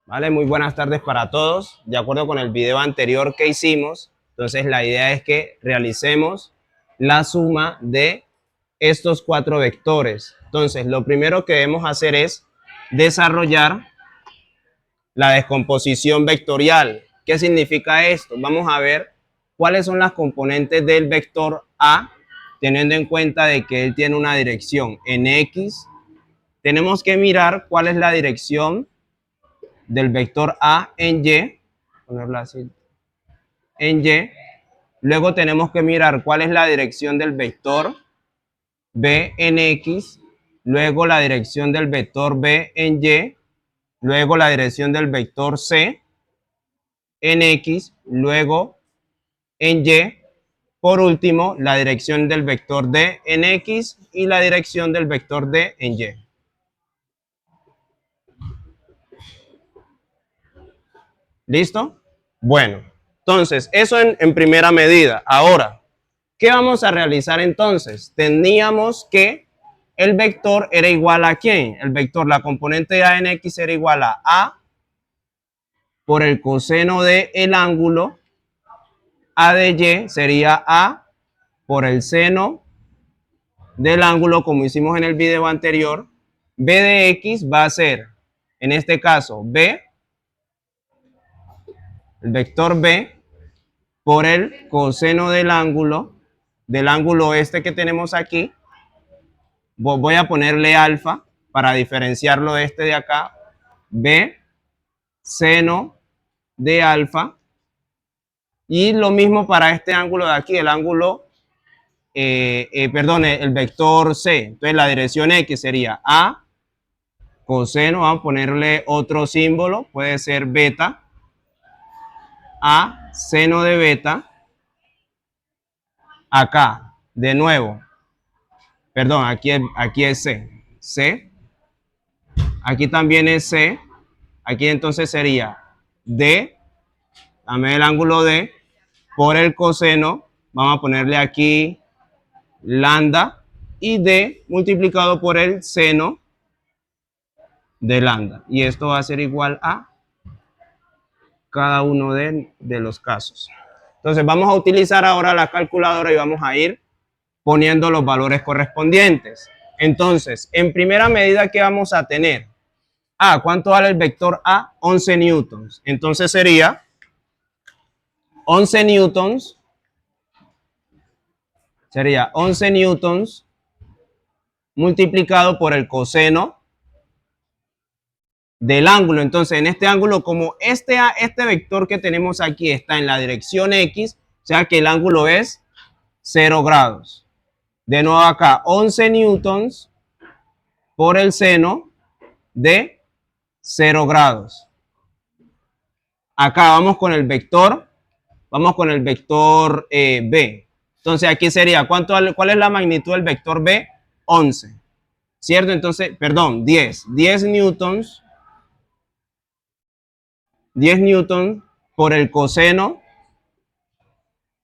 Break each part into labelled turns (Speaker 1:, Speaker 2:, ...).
Speaker 1: Vale, muy buenas tardes para todos. De acuerdo con el video anterior que hicimos, entonces la idea es que realicemos la suma de estos cuatro vectores. Entonces, lo primero que debemos hacer es desarrollar la descomposición vectorial. ¿Qué significa esto? Vamos a ver cuáles son las componentes del vector A, teniendo en cuenta de que él tiene una dirección en X. Tenemos que mirar cuál es la dirección del vector A en Y, ponerlo así, en Y. Luego tenemos que mirar cuál es la dirección del vector B en X, luego la dirección del vector B en Y, luego la dirección del vector C en X, luego en Y, por último la dirección del vector D en X y la dirección del vector D en Y. ¿Listo? Bueno, entonces eso en primera medida. Ahora, ¿qué vamos a realizar entonces? Teníamos que el vector era igual a ¿quién? El vector, la componente A en X era igual a A por el coseno del ángulo. A de Y sería A por el seno del ángulo, como hicimos en el video anterior. B de X va a ser, en este caso, B, el vector B, por el coseno del ángulo este que tenemos aquí. Voy a ponerle alfa para diferenciarlo de este de acá. B, seno de alfa. Y lo mismo para este ángulo de aquí, el ángulo, el vector C. Entonces la dirección X sería A, coseno, vamos a ponerle otro símbolo, puede ser beta, A, seno de beta. Acá, de nuevo, perdón, aquí es C. C, aquí también es C. Aquí entonces sería D, dame el ángulo D, por el coseno, vamos a ponerle aquí lambda, y D multiplicado por el seno de lambda. Y esto va a ser igual a cada uno de los casos. Entonces vamos a utilizar ahora la calculadora y vamos a ir poniendo los valores correspondientes. Entonces, en primera medida, ¿qué vamos a tener? ¿Cuánto vale el vector A? 11 newtons. Entonces sería 11 newtons, multiplicado por el coseno del ángulo. Entonces, en este ángulo, como este vector que tenemos aquí está en la dirección X, o sea que el ángulo es 0 grados. De nuevo acá, 11 newtons por el seno de 0 grados. Acá vamos con el vector B. Entonces aquí sería, ¿cuál es la magnitud del vector B? 11. ¿Cierto? Entonces, perdón, 10. 10 newtons por el coseno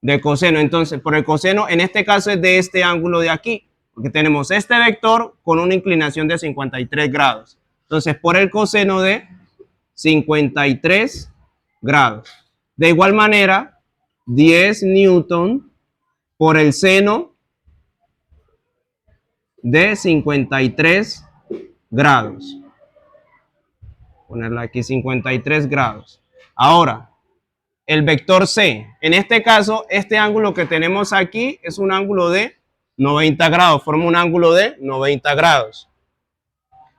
Speaker 1: de coseno. Entonces, por el coseno, en este caso es de este ángulo de aquí, porque tenemos este vector con una inclinación de 53 grados. Entonces, por el coseno de 53 grados. De igual manera, 10 newton por el seno de 53 grados. Ponerla aquí, 53 grados. Ahora, el vector C. En este caso, este ángulo que tenemos aquí es un ángulo de 90 grados. Forma un ángulo de 90 grados.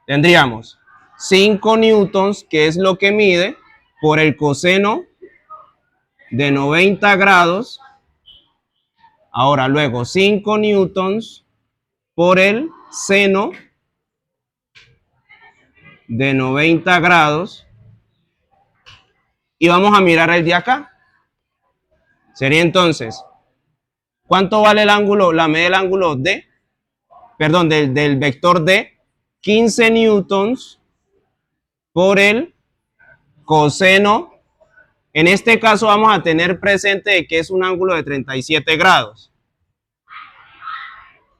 Speaker 1: Tendríamos 5 newtons, que es lo que mide, por el coseno de 90 grados. Ahora, luego, 5 newtons por el seno de 90 grados. Y vamos a mirar el de acá. Sería entonces, ¿cuánto vale el ángulo, la media del ángulo D? Perdón, del vector D. 15 newtons por el coseno. En este caso vamos a tener presente que es un ángulo de 37 grados.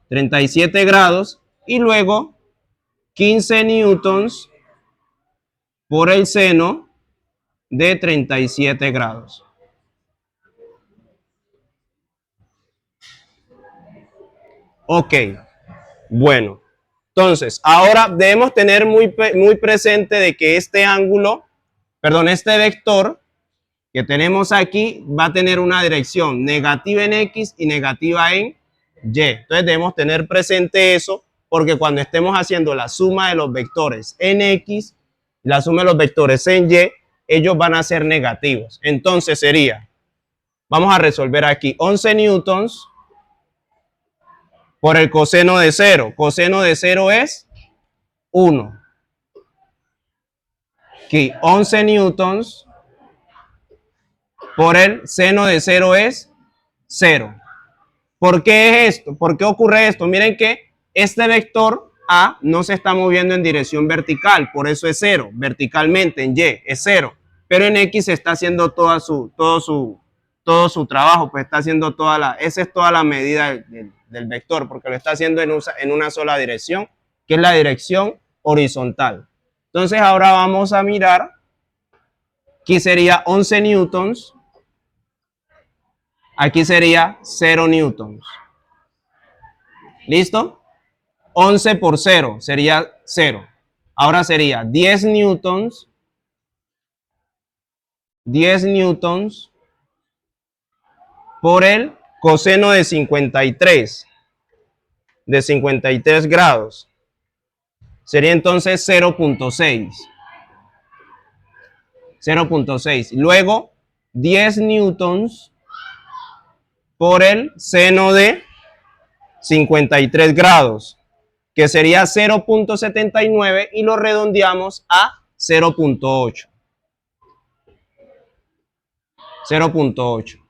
Speaker 1: 37 grados. Y luego 15 newtons por el seno de 37 grados. Ok, bueno. Entonces, ahora debemos tener muy presente de que este ángulo, perdón, este vector que tenemos aquí va a tener una dirección negativa en X y negativa en Y. Entonces debemos tener presente eso porque cuando estemos haciendo la suma de los vectores en X, la suma de los vectores en Y, ellos van a ser negativos. Entonces sería, vamos a resolver aquí, 11 newtons por el coseno de 0. Coseno de 0 es 1. Aquí 11 newtons por el seno de 0 es 0. ¿Por qué es esto? ¿Por qué ocurre esto? Miren que este vector A no se está moviendo en dirección vertical, por eso es 0. Verticalmente en Y es 0, pero en X se está haciendo todo su trabajo, pues está haciendo esa es toda la medida del vector, porque lo está haciendo en una sola dirección, que es la dirección horizontal. Entonces ahora vamos a mirar, aquí sería 11 newtons, aquí sería 0 newtons. ¿Listo? 11 por 0 sería 0. Ahora sería 10 newtons. 10 newtons por el coseno de 53. De 53 grados. Sería entonces 0.6. 0.6. Luego 10 newtons por el seno de 53 grados, que sería 0.79 y lo redondeamos a 0.8. 0.8.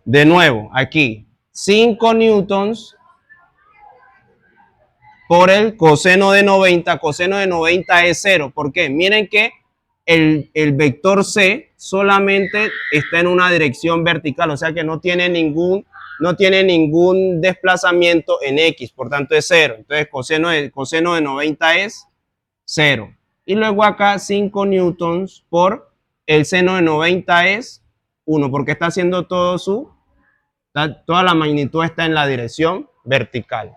Speaker 1: De nuevo, aquí 5 newtons por el coseno de 90. Coseno de 90 es 0. ¿Por qué? Miren que el vector C solamente está en una dirección vertical, o sea que no tiene ningún desplazamiento en X, por tanto es 0. Entonces coseno de 90 es 0. Y luego acá 5 newtons por el seno de 90 es 1, porque está haciendo toda la magnitud está en la dirección vertical.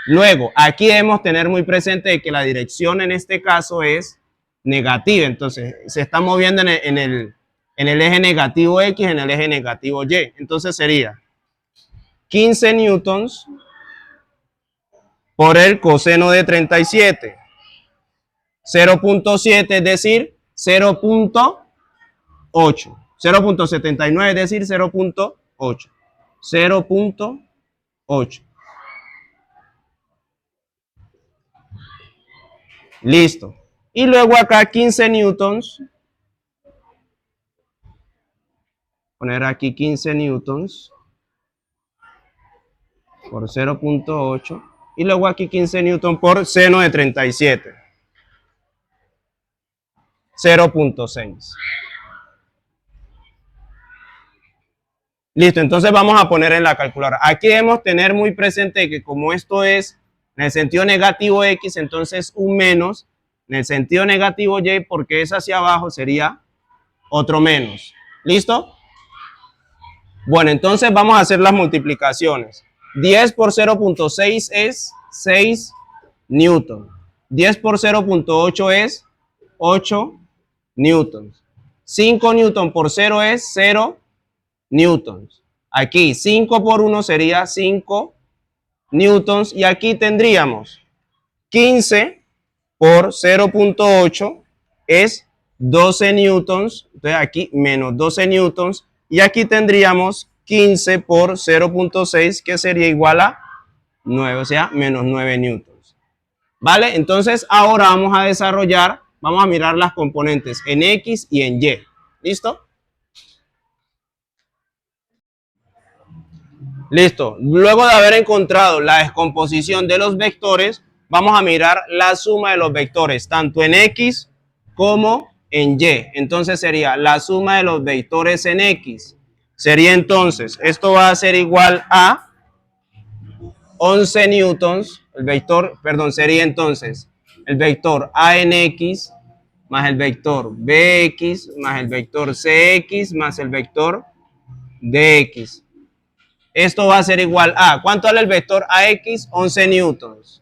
Speaker 1: Luego, aquí debemos tener muy presente que la dirección en este caso es negativa, entonces se está moviendo en el eje negativo X, en el eje negativo Y. Entonces sería 15 newtons por el coseno de 37. 0.7 es decir 0.8. 0.79 es decir 0.8. 0.8. Listo. Y luego acá 15 newtons. Poner aquí 15 newtons por 0.8. Y luego aquí 15 newtons por seno de 37. 0.6. Listo, entonces vamos a poner en la calculadora. Aquí debemos tener muy presente que como esto es en el sentido negativo X, entonces un menos. En el sentido negativo Y, porque es hacia abajo, sería otro menos. ¿Listo? Bueno, entonces vamos a hacer las multiplicaciones. 10 por 0.6 es 6 newtons. 10 por 0.8 es 8 newtons. 5 newtons por 0 es 0 newtons. Aquí 5 por 1 sería 5 newtons. Y aquí tendríamos 15 por 0.8 es 12 newtons. Entonces aquí menos 12 newtons. Y aquí tendríamos 15 por 0.6 que sería igual a 9, o sea, menos 9 newtons. ¿Vale? Entonces ahora vamos a mirar las componentes en X y en Y. ¿Listo? Listo. Luego de haber encontrado la descomposición de los vectores, vamos a mirar la suma de los vectores, tanto en X como en Y. Entonces sería la suma de los vectores en X. Sería entonces, esto va a ser igual a 11 newtons. Sería entonces el vector A en X más el vector bx, más el vector cx, más el vector dx. Esto va a ser igual a, ¿cuánto vale el vector ax? 11 newtons.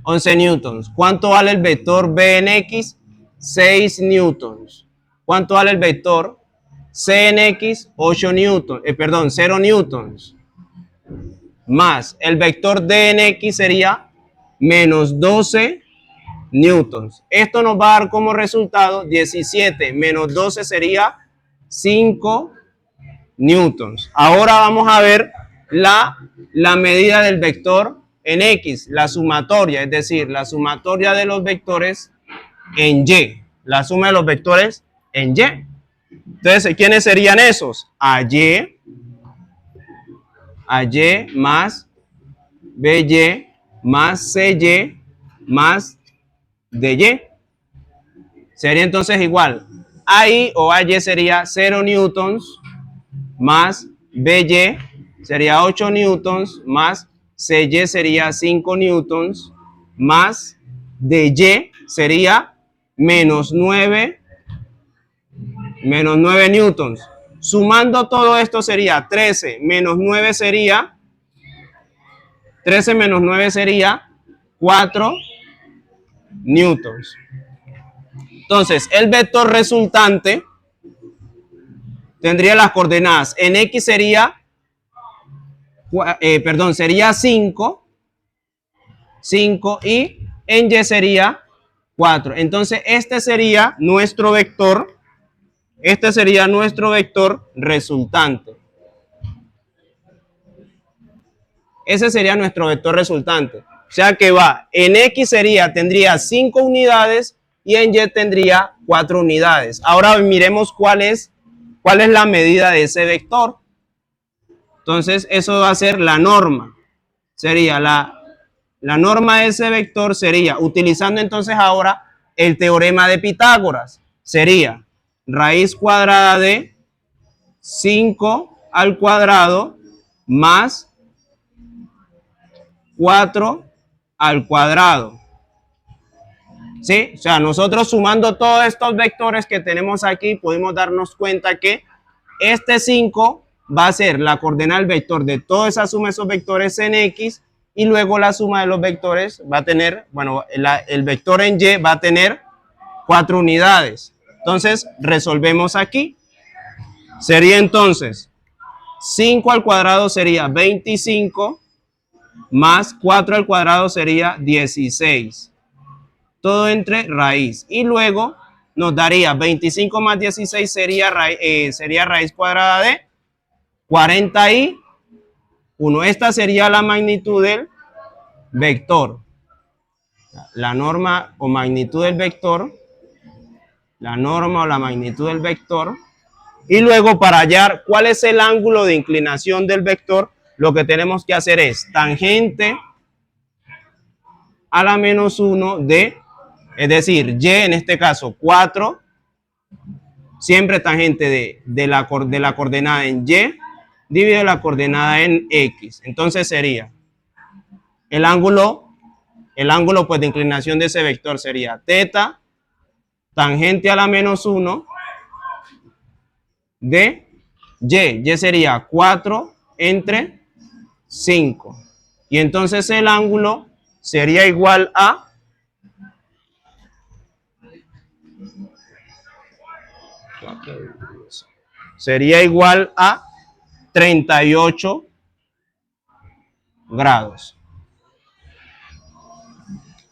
Speaker 1: 11 newtons. ¿Cuánto vale el vector b en x? 6 newtons. ¿Cuánto vale el vector c en x? 8 newtons. Perdón, 0 newtons. Más el vector d en x sería menos 12 newtons. Esto nos va a dar como resultado 17 menos 12 sería 5 newtons. Ahora vamos a ver la medida del vector en x, la sumatoria, es decir, la sumatoria de los vectores en y. La suma de los vectores en y. Entonces, ¿quiénes serían esos? AY más BY más CY más DY. Sería entonces igual. AI o AY sería 0 newtons más BY sería 8 newtons más CY sería 5 newtons más DY sería menos 9 newtons. Sumando todo esto sería 13 menos 9 sería 13 menos 9 sería 4 newtons. Entonces, el vector resultante tendría las coordenadas. En X sería, sería 5 y en Y sería 4. Entonces, este sería nuestro vector resultante. Ese sería nuestro vector resultante. O sea que va, en X tendría 5 unidades y en Y tendría 4 unidades. Ahora miremos cuál es la medida de ese vector. Entonces, eso va a ser la norma. Sería la norma de ese vector sería, utilizando entonces ahora el teorema de Pitágoras, sería raíz cuadrada de 5 al cuadrado más 4 al cuadrado. ¿Sí? O sea, nosotros sumando todos estos vectores que tenemos aquí, podemos darnos cuenta que este 5 va a ser la coordenada del vector de toda esa suma de esos vectores en X, y luego la suma de los vectores va a tener, bueno, el vector en Y va a tener 4 unidades. Entonces, resolvemos aquí. Sería entonces 5 al cuadrado sería 25 más 4 al cuadrado sería 16. Todo entre raíz. Y luego nos daría 25 más 16 sería raíz cuadrada de 41. Esta sería la magnitud del vector. La norma o magnitud del vector. La norma o la magnitud del vector. Y luego, para hallar cuál es el ángulo de inclinación del vector, lo que tenemos que hacer es tangente a la menos 1 de, es decir, y en este caso 4, siempre tangente de la coordenada en y, dividido la coordenada en x. Entonces sería el ángulo pues de inclinación de ese vector sería teta tangente a la menos 1 de y sería 4 entre 5. Y entonces el ángulo sería igual a sería igual a 38 grados.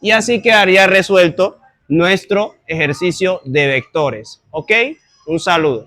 Speaker 1: Y así quedaría resuelto nuestro ejercicio de vectores. ¿Ok? Un saludo.